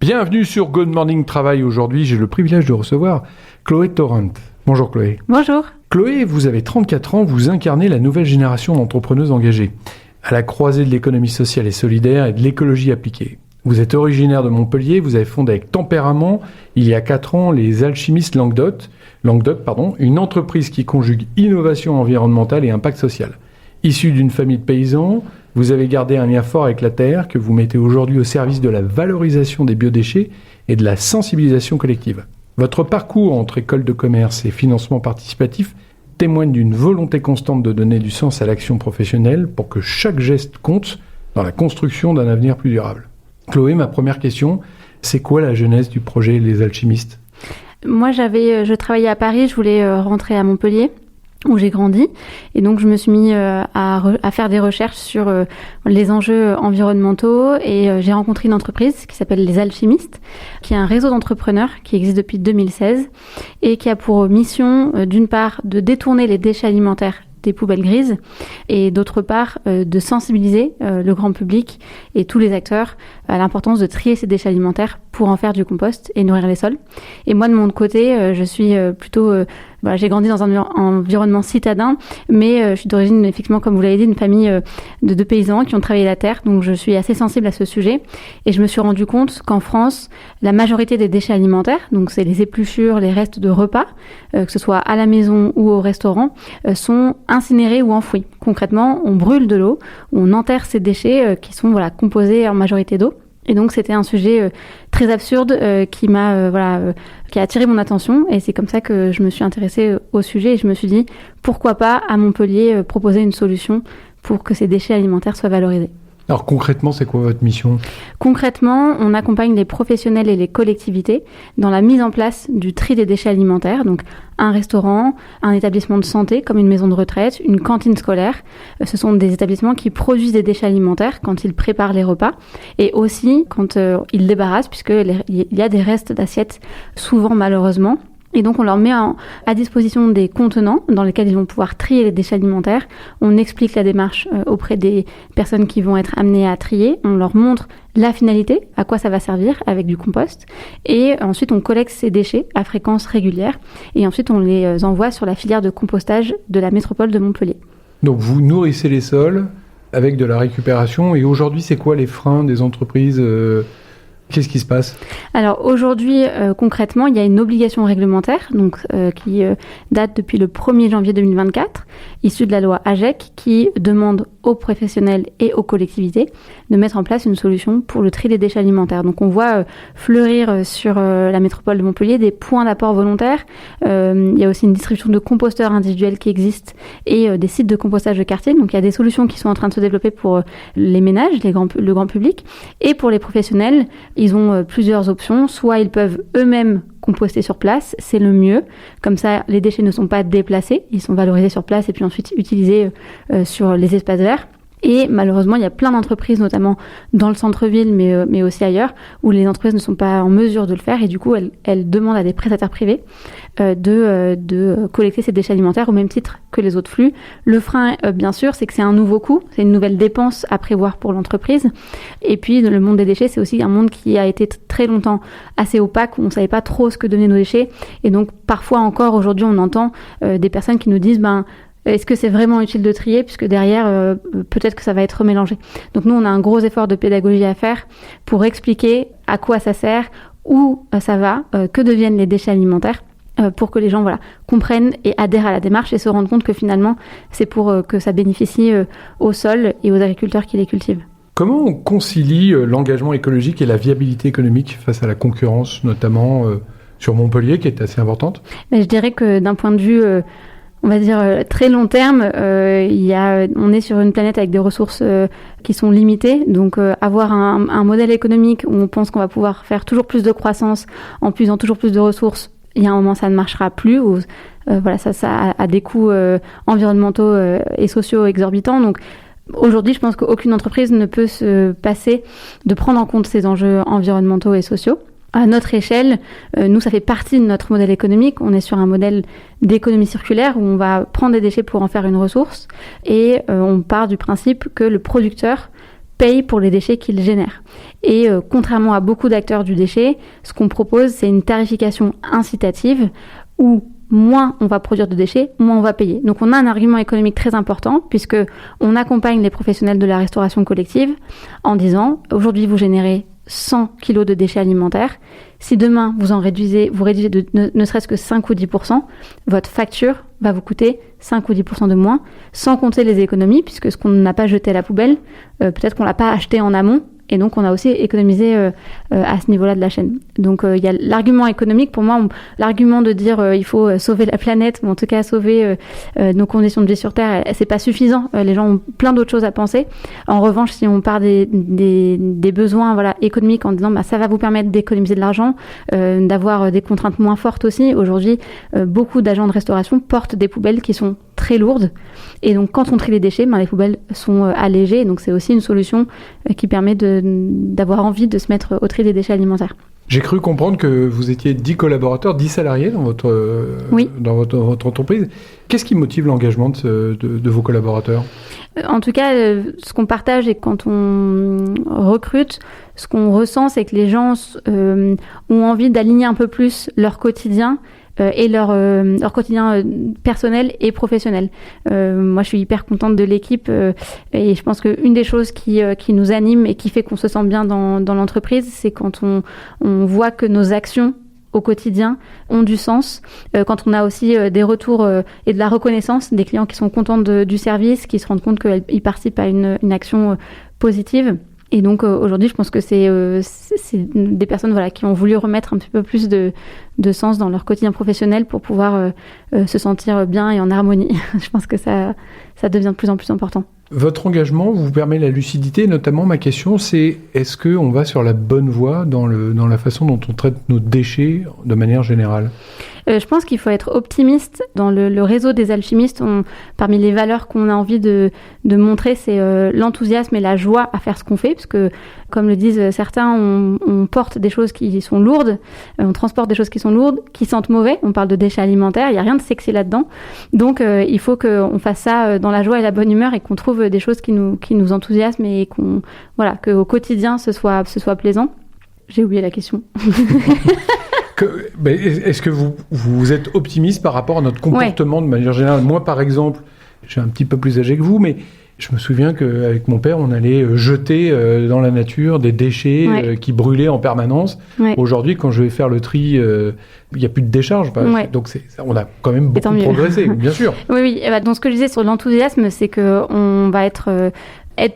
Bienvenue sur Good Morning Travail. Aujourd'hui, j'ai le privilège de recevoir Chloé Torrent. Bonjour Chloé. Bonjour. Chloé, vous avez 34 ans, vous incarnez la nouvelle génération d'entrepreneuses engagées, à la croisée de l'économie sociale et solidaire et de l'écologie appliquée. Vous êtes originaire de Montpellier, vous avez fondé avec tempérament, il y a 4 ans, les Alchimistes Languedoc, une entreprise qui conjugue innovation environnementale et impact social. Issue d'une famille de paysans, vous avez gardé un lien fort avec la terre que vous mettez aujourd'hui au service de la valorisation des biodéchets et de la sensibilisation collective. Votre parcours entre école de commerce et financement participatif témoigne d'une volonté constante de donner du sens à l'action professionnelle pour que chaque geste compte dans la construction d'un avenir plus durable. Chloé, ma première question, c'est quoi la genèse du projet Les Alchimistes ? Moi, je travaillais à Paris, je voulais rentrer à Montpellier, où j'ai grandi. Et donc, je me suis mis à faire des recherches sur les enjeux environnementaux. Et j'ai rencontré une entreprise qui s'appelle Les Alchimistes, qui est un réseau d'entrepreneurs qui existe depuis 2016 et qui a pour mission, d'une part, de détourner les déchets alimentaires des poubelles grises et d'autre part de sensibiliser le grand public et tous les acteurs à l'importance de trier ces déchets alimentaires pour en faire du compost et nourrir les sols. Et moi de mon côté, je suis plutôt j'ai grandi dans un environnement citadin, mais je suis d'origine, effectivement, comme vous l'avez dit, d'une famille de paysans qui ont travaillé la terre, donc je suis assez sensible à ce sujet. Et je me suis rendu compte qu'en France, la majorité des déchets alimentaires, donc c'est les épluchures, les restes de repas, que ce soit à la maison ou au restaurant, sont incinérés ou enfouis. Concrètement, on brûle de l'eau, on enterre ces déchets qui sont composés en majorité d'eau. Et donc c'était un sujet très absurde qui a attiré mon attention, et c'est comme ça que je me suis intéressée au sujet et je me suis dit pourquoi pas à Montpellier proposer une solution pour que ces déchets alimentaires soient valorisés. Alors concrètement, c'est quoi votre mission ? Concrètement, on accompagne les professionnels et les collectivités dans la mise en place du tri des déchets alimentaires, donc un restaurant, un établissement de santé comme une maison de retraite, une cantine scolaire. Ce sont des établissements qui produisent des déchets alimentaires quand ils préparent les repas et aussi quand ils débarrassent, puisqu'il y a des restes d'assiettes souvent malheureusement. Et donc, on leur met à disposition des contenants dans lesquels ils vont pouvoir trier les déchets alimentaires. On explique la démarche auprès des personnes qui vont être amenées à trier. On leur montre la finalité, à quoi ça va servir avec du compost. Et ensuite, on collecte ces déchets à fréquence régulière. Et ensuite, on les envoie sur la filière de compostage de la métropole de Montpellier. Donc, vous nourrissez les sols avec de la récupération. Et aujourd'hui, c'est quoi les freins des entreprises ? Qu'est-ce qui se passe ? Alors aujourd'hui, concrètement, il y a une obligation réglementaire qui date depuis le 1er janvier 2024, issue de la loi AGEC, qui demande aux professionnels et aux collectivités de mettre en place une solution pour le tri des déchets alimentaires. Donc on voit fleurir sur la métropole de Montpellier des points d'apport volontaires. Il y a aussi une distribution de composteurs individuels qui existent et des sites de compostage de quartier. Donc il y a des solutions qui sont en train de se développer pour les ménages, le grand public, et pour les professionnels. Ils ont plusieurs options. Soit ils peuvent eux-mêmes composter sur place, c'est le mieux. Comme ça, les déchets ne sont pas déplacés, ils sont valorisés sur place et puis ensuite utilisés sur les espaces verts. Et malheureusement, il y a plein d'entreprises, notamment dans le centre-ville, mais aussi ailleurs, où les entreprises ne sont pas en mesure de le faire et du coup, elles demandent à des prestataires privés de collecter ces déchets alimentaires au même titre que les autres flux. Le frein, bien sûr, c'est que c'est un nouveau coût, c'est une nouvelle dépense à prévoir pour l'entreprise. Et puis, le monde des déchets, c'est aussi un monde qui a été très longtemps assez opaque, où on ne savait pas trop ce que devenaient nos déchets. Et donc, parfois encore, aujourd'hui, on entend des personnes qui nous disent est-ce que c'est vraiment utile de trier, puisque derrière, peut-être que ça va être remélangé. Donc nous, on a un gros effort de pédagogie à faire pour expliquer à quoi ça sert, où ça va, que deviennent les déchets alimentaires, pour que les gens comprennent et adhèrent à la démarche et se rendent compte que finalement, c'est pour que ça bénéficie au sol et aux agriculteurs qui les cultivent. Comment on concilie l'engagement écologique et la viabilité économique face à la concurrence, notamment sur Montpellier, qui est assez importante ? Je dirais que d'un point de vue on va dire très long terme, on est sur une planète avec des ressources qui sont limitées, donc avoir un modèle économique où on pense qu'on va pouvoir faire toujours plus de croissance en puisant toujours plus de ressources, il y a un moment ça ne marchera plus, ou ça a des coûts environnementaux et sociaux exorbitants. Donc aujourd'hui, je pense qu'aucune entreprise ne peut se passer de prendre en compte ces enjeux environnementaux et sociaux. À notre échelle, nous, ça fait partie de notre modèle économique. On est sur un modèle d'économie circulaire où on va prendre des déchets pour en faire une ressource et on part du principe que le producteur payent pour les déchets qu'ils génèrent. Et contrairement à beaucoup d'acteurs du déchet, ce qu'on propose, c'est une tarification incitative où moins on va produire de déchets, moins on va payer. Donc on a un argument économique très important puisque on accompagne les professionnels de la restauration collective en disant aujourd'hui vous générez 100 kilos de déchets alimentaires. Si demain vous réduisez de ne serait-ce que 5 ou 10%, votre facture va vous coûter 5 ou 10% de moins, sans compter les économies, puisque ce qu'on n'a pas jeté à la poubelle, peut-être qu'on l'a pas acheté en amont, et donc on a aussi économisé à ce niveau-là de la chaîne. Donc il y a l'argument économique, pour moi, l'argument de dire il faut sauver la planète, ou en tout cas sauver nos conditions de vie sur Terre, c'est pas suffisant. Les gens ont plein d'autres choses à penser. En revanche, si on part des besoins économiques en disant ça va vous permettre d'économiser de l'argent, d'avoir des contraintes moins fortes aussi. Aujourd'hui, beaucoup d'agents de restauration portent des poubelles qui sont très lourdes. Et donc, quand on trie les déchets, les poubelles sont allégées. Donc, c'est aussi une solution qui permet d'avoir envie de se mettre au tri des déchets alimentaires. J'ai cru comprendre que vous étiez 10 collaborateurs, 10 salariés dans votre entreprise. Qu'est-ce qui motive l'engagement de vos collaborateurs ? En tout cas, ce qu'on partage et quand on recrute, ce qu'on ressent, c'est que les gens ont envie d'aligner un peu plus leur quotidien et leur quotidien personnel et professionnel. Moi, je suis hyper contente de l'équipe et je pense qu'une des choses qui nous anime et qui fait qu'on se sent bien dans l'entreprise, c'est quand on voit que nos actions au quotidien ont du sens, quand on a aussi des retours et de la reconnaissance des clients qui sont contents du service, qui se rendent compte qu'ils participent à une action positive. Et donc aujourd'hui, je pense que c'est des personnes qui ont voulu remettre un petit peu plus de sens dans leur quotidien professionnel pour pouvoir se sentir bien et en harmonie. Je pense que ça devient de plus en plus important. Votre engagement vous permet la lucidité, notamment ma question c'est est-ce qu'on va sur la bonne voie dans la façon dont on traite nos déchets de manière générale ? Je pense qu'il faut être optimiste. Dans le réseau des alchimistes, parmi les valeurs qu'on a envie de montrer, c'est l'enthousiasme et la joie à faire ce qu'on fait, parce que, comme le disent certains, on porte des choses qui sont lourdes, on transporte des choses qui sont lourdes, qui sentent mauvais. On parle de déchets alimentaires, il n'y a rien de sexy là-dedans. Donc, il faut qu'on fasse ça dans la joie et la bonne humeur et qu'on trouve des choses qui nous enthousiasment et qu'au quotidien, ce soit plaisant. J'ai oublié la question. Est-ce que vous êtes optimiste par rapport à notre comportement de manière générale ? Moi, par exemple, je suis un petit peu plus âgé que vous, mais je me souviens qu'avec mon père, on allait jeter dans la nature des déchets qui brûlaient en permanence. Ouais. Aujourd'hui, quand je vais faire le tri, il n'y a plus de décharge. Donc, on a quand même beaucoup progressé, bien sûr. Oui. Donc, ce que je disais sur l'enthousiasme, c'est qu'on va être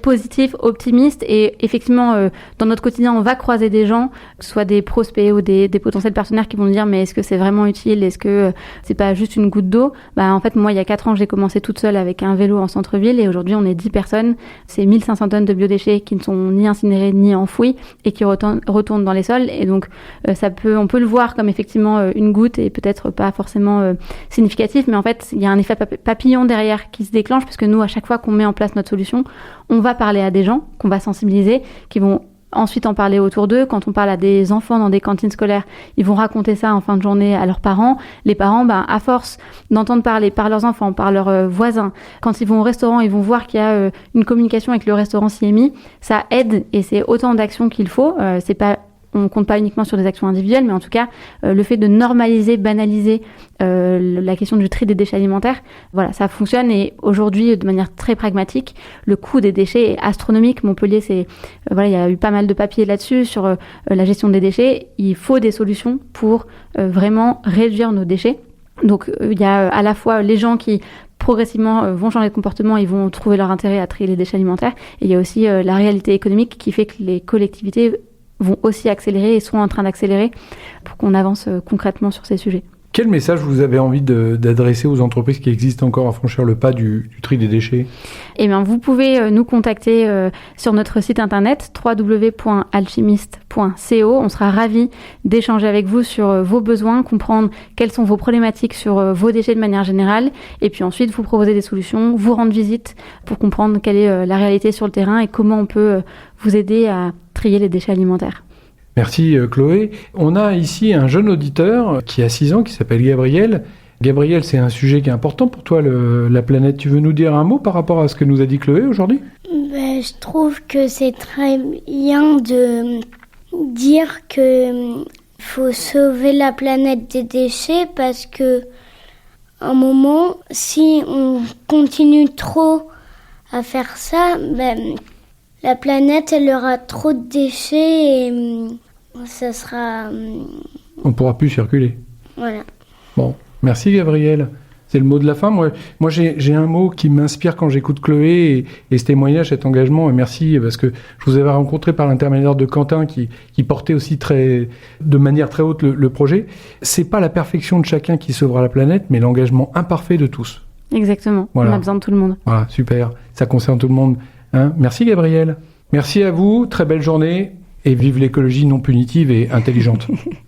positif, optimiste et effectivement dans notre quotidien on va croiser des gens, que ce soit des prospects ou des potentiels partenaires qui vont nous dire mais est-ce que c'est vraiment utile, est-ce que c'est pas juste une goutte d'eau. En fait moi il y a 4 ans j'ai commencé toute seule avec un vélo en centre-ville et aujourd'hui on est 10 personnes, c'est 1500 tonnes de biodéchets qui ne sont ni incinérés ni enfouis et qui retournent dans les sols et donc on peut le voir comme effectivement une goutte et peut-être pas forcément significatif mais en fait il y a un effet papillon derrière qui se déclenche parce que nous à chaque fois qu'on met en place notre solution on va parler à des gens qu'on va sensibiliser, qui vont ensuite en parler autour d'eux. Quand on parle à des enfants dans des cantines scolaires, ils vont raconter ça en fin de journée à leurs parents. Les parents, à force d'entendre parler par leurs enfants, par leurs voisins, quand ils vont au restaurant, ils vont voir qu'il y a une communication avec le restaurant CMI. Ça aide et c'est autant d'actions qu'il faut. On compte pas uniquement sur des actions individuelles, mais en tout cas, le fait de normaliser, banaliser la question du tri des déchets alimentaires, ça fonctionne. Et aujourd'hui, de manière très pragmatique, le coût des déchets est astronomique. Montpellier, il y a eu pas mal de papiers là-dessus sur la gestion des déchets. Il faut des solutions pour vraiment réduire nos déchets. Donc, il y a à la fois les gens qui progressivement vont changer de comportement, ils vont trouver leur intérêt à trier les déchets alimentaires. Et il y a aussi la réalité économique qui fait que les collectivités vont aussi accélérer et sont en train d'accélérer pour qu'on avance concrètement sur ces sujets. Quel message vous avez envie d'adresser aux entreprises qui existent encore à franchir le pas du tri des déchets ? Vous pouvez nous contacter sur notre site internet www.alchimiste.co. On sera ravis d'échanger avec vous sur vos besoins, comprendre quelles sont vos problématiques sur vos déchets de manière générale et puis ensuite vous proposer des solutions, vous rendre visite pour comprendre quelle est la réalité sur le terrain et comment on peut vous aider à trier les déchets alimentaires. Merci Chloé. On a ici un jeune auditeur qui a 6 ans, qui s'appelle Gabriel. Gabriel, c'est un sujet qui est important pour toi, la planète. Tu veux nous dire un mot par rapport à ce que nous a dit Chloé aujourd'hui ? Je trouve que c'est très bien de dire que faut sauver la planète des déchets parce que à un moment, si on continue trop à faire ça, la planète elle aura trop de déchets et ça sera... On ne pourra plus circuler. Voilà. Bon, merci Gabriel. C'est le mot de la fin. Moi j'ai un mot qui m'inspire quand j'écoute Chloé et ce témoignage, cet engagement. Et merci parce que je vous avais rencontré par l'intermédiaire de Quentin qui portait aussi de manière très haute le projet. C'est pas la perfection de chacun qui sauvera la planète, mais l'engagement imparfait de tous. Exactement. Voilà. On a besoin de tout le monde. Voilà, super. Ça concerne tout le monde. Merci Gabriel. Merci à vous. Très belle journée et vive l'écologie non punitive et intelligente.